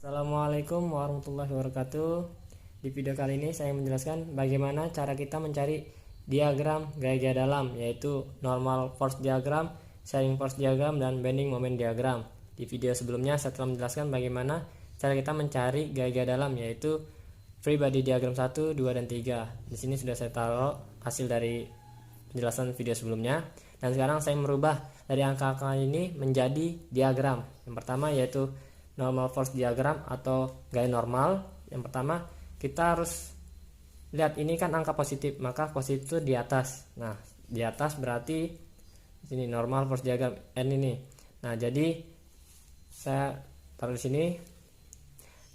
Assalamualaikum warahmatullahi wabarakatuh. Di video kali ini saya menjelaskan bagaimana cara kita mencari diagram gaya dalam, yaitu normal force diagram, sharing force diagram, dan bending moment diagram. Di video sebelumnya saya telah menjelaskan bagaimana cara kita mencari gaya dalam, yaitu free body diagram 1, 2, dan 3. Di sini sudah saya taruh hasil dari penjelasan video sebelumnya. Dan sekarang saya merubah dari angka-angka ini menjadi diagram. Yang pertama yaitu normal force diagram atau gaya normal. Yang pertama kita harus lihat ini kan angka positif, maka positif itu di atas. Nah, di atas berarti sini normal force diagram N ini. Nah, jadi saya taruh di sini.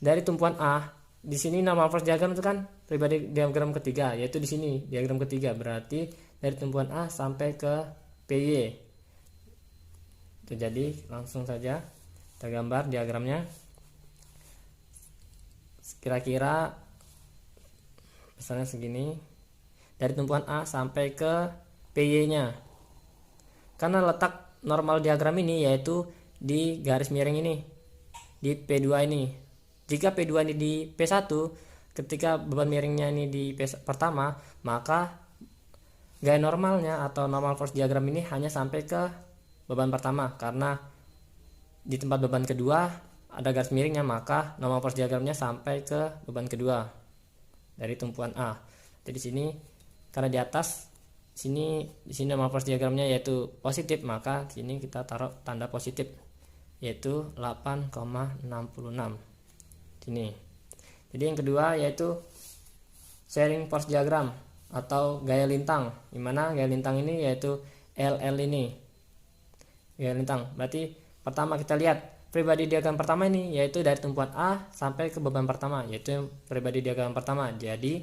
Dari tumpuan A, di sini normal force diagram itu kan pribadi diagram ketiga, yaitu di sini diagram ketiga. Berarti dari tumpuan A sampai ke PY. Itu jadi langsung saja kita gambar diagramnya. Kira-kira misalnya segini dari tumpuan A sampai ke PY nya. Karena letak normal diagram ini yaitu di garis miring ini, di P2 ini. Jika P2 ini di P1, ketika beban miringnya ini di P pertama, maka gaya normalnya atau normal force diagram ini hanya sampai ke beban pertama. Karena di tempat beban kedua ada garis miringnya, maka normal force diagramnya sampai ke beban kedua dari tumpuan A. Jadi di sini karena di atas di sini normal force diagramnya yaitu positif, maka di sini kita taruh tanda positif yaitu 8,66 sini. Jadi yang kedua yaitu sharing force diagram atau gaya lintang, dimana gaya lintang ini yaitu LL ini gaya lintang. Berarti pertama kita lihat pribadi diagram pertama ini yaitu dari tumpuan A sampai ke beban pertama, yaitu pribadi diagram pertama. Jadi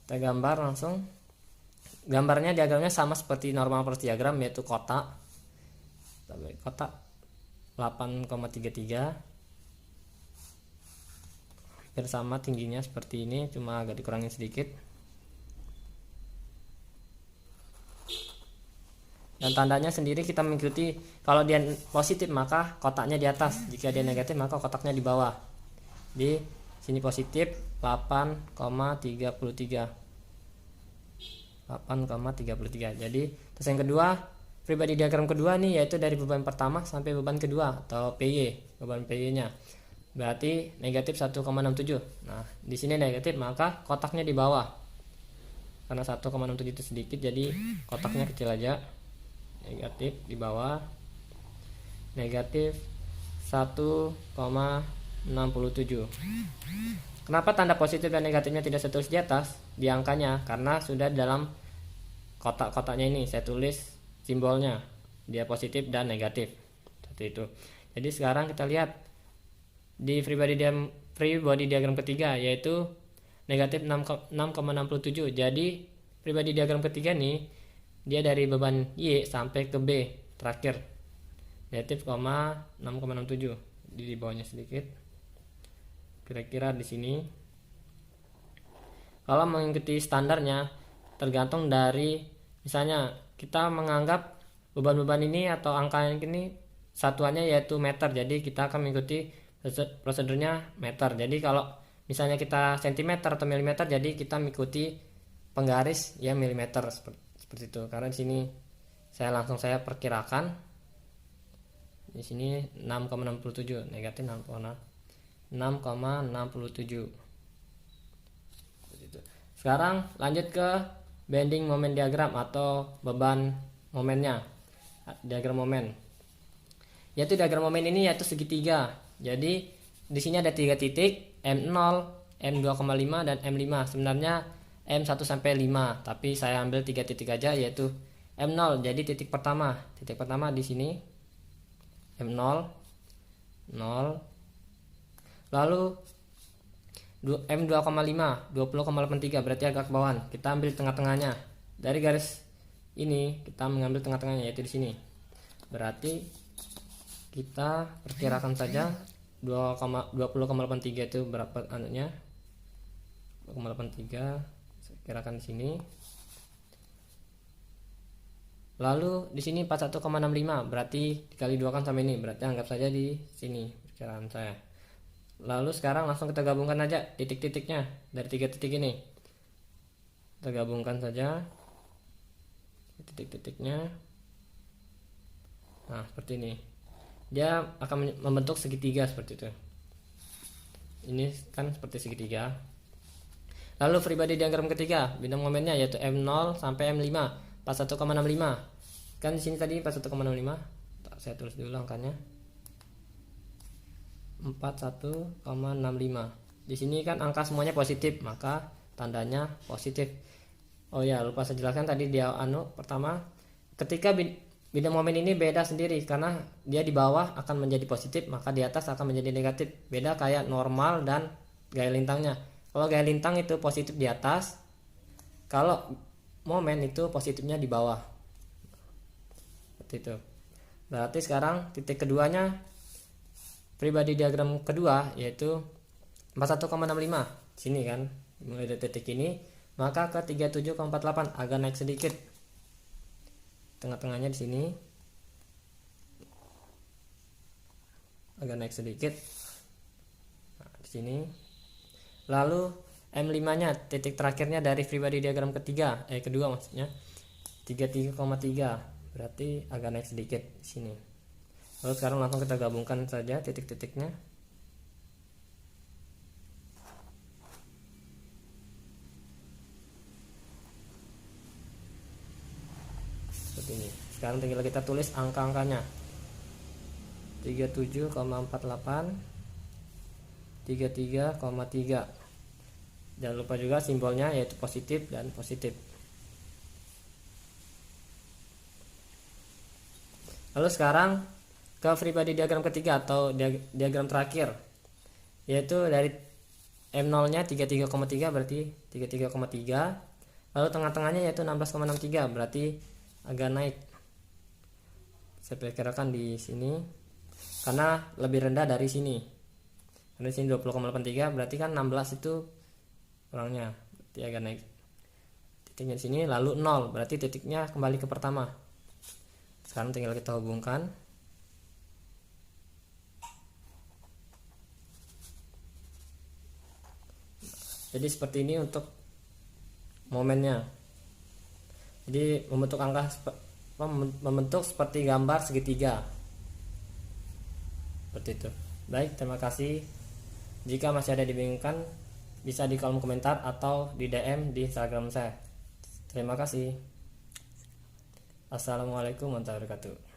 kita gambar langsung. Gambarnya diagramnya sama seperti normal force diagram, yaitu kotak 8,33, hampir sama tingginya seperti ini, cuma agak dikurangin sedikit. Dan tandanya sendiri kita mengikuti, kalau dia positif maka kotaknya di atas, jika dia negatif maka kotaknya di bawah. Di sini positif 8,33. Jadi terus yang kedua, pribadi diagram kedua nih yaitu dari beban pertama sampai beban kedua atau PY, beban PY nya. Berarti negatif 1,67. Nah, di sini negatif maka kotaknya di bawah. Karena 1,67 itu sedikit, jadi kotaknya kecil aja. Negatif di bawah, negatif 1,67. Kenapa tanda positif dan negatifnya tidak saya tulis di atas di angkanya? Karena sudah dalam kotak-kotaknya ini saya tulis simbolnya, dia positif dan negatif seperti itu. Jadi sekarang kita lihat di free body diagram ketiga yaitu negatif 6,67. Jadi pribadi diagram ketiga nih dia dari beban Y sampai ke B terakhir negatif 6,67. Di bawahnya sedikit kira-kira di sini. Kalau mengikuti standarnya tergantung dari, misalnya kita menganggap beban-beban ini atau angka ini satuannya yaitu meter, jadi kita akan mengikuti prosedurnya meter. Jadi kalau misalnya kita sentimeter atau milimeter, jadi kita mengikuti penggaris yang milimeter seperti itu. Karena di sini saya perkirakan di sini 6,67, negatif 6,67. Sekarang lanjut ke bending moment diagram atau beban momennya, diagram momen. Yaitu diagram momen ini yaitu segitiga. Jadi di sini ada 3 titik, M0, M2,5 dan M5. Sebenarnya M1 sampai 5, tapi saya ambil 3 titik aja yaitu M0. Jadi titik pertama di sini M0 0. Lalu M2,5 20,83, berarti agak ke bawah. Kita ambil tengah-tengahnya. Dari garis ini kita mengambil tengah-tengahnya yaitu di sini. Berarti kita perkirakan saja 20,83 itu berapa anunya? 20,83 kirakan di sini. Lalu di sini 41,65, berarti dikali 2 kan sama ini, berarti anggap saja di sini perkiraan saya. Lalu sekarang langsung kita gabungkan aja titik-titiknya dari 3 titik ini. Kita gabungkan saja titik-titiknya. Nah, seperti ini. Dia akan membentuk segitiga seperti itu. Ini kan seperti segitiga. Lalu free body diagram ketiga, bidang momennya yaitu M0 sampai M5, 41,65. Kan di sini tadi 41,65. Saya tulis dulu angkanya. 41,65. Di sini kan angka semuanya positif, maka tandanya positif. Oh ya, lupa saya jelaskan tadi dia pertama, ketika bidang momen ini beda sendiri karena dia di bawah akan menjadi positif, maka di atas akan menjadi negatif. Beda kayak normal dan gaya lintangnya. Kalau gaya lintang itu positif di atas, kalau momen itu positifnya di bawah. Seperti itu. Berarti sekarang titik keduanya free body diagram kedua yaitu 41,65. Sini kan, mulai dari titik ini, maka ke 37,48 agak naik sedikit. Tengah-tengahnya di sini. Agak naik sedikit. Nah, di sini. Lalu M5-nya titik terakhirnya dari free body diagram kedua maksudnya 33,3, berarti agak naik sedikit di sini. Lalu sekarang langsung kita gabungkan saja titik-titiknya. Seperti ini. Sekarang tinggal kita tulis angka-angkanya. 37,48, 33,3. Jangan lupa juga simbolnya yaitu positif dan positif. Lalu sekarang ke free body diagram ketiga atau diagram terakhir, yaitu dari M0 nya 33,3 berarti 33,3. Lalu tengah-tengahnya yaitu 16,63 berarti agak naik. Saya perkirakan di sini karena lebih rendah dari sini. Karena di sini 20,83 berarti kan 16 itu kurangnya, berarti agak naik. Titiknya di sini lalu 0 berarti titiknya kembali ke pertama. Sekarang tinggal kita hubungkan. Jadi seperti ini untuk momennya. Jadi membentuk seperti gambar segitiga. Seperti itu. Baik, terima kasih. Jika masih ada dibingungkan, bisa di kolom komentar atau di DM di Instagram saya. Terima kasih. Assalamualaikum warahmatullahi wabarakatuh.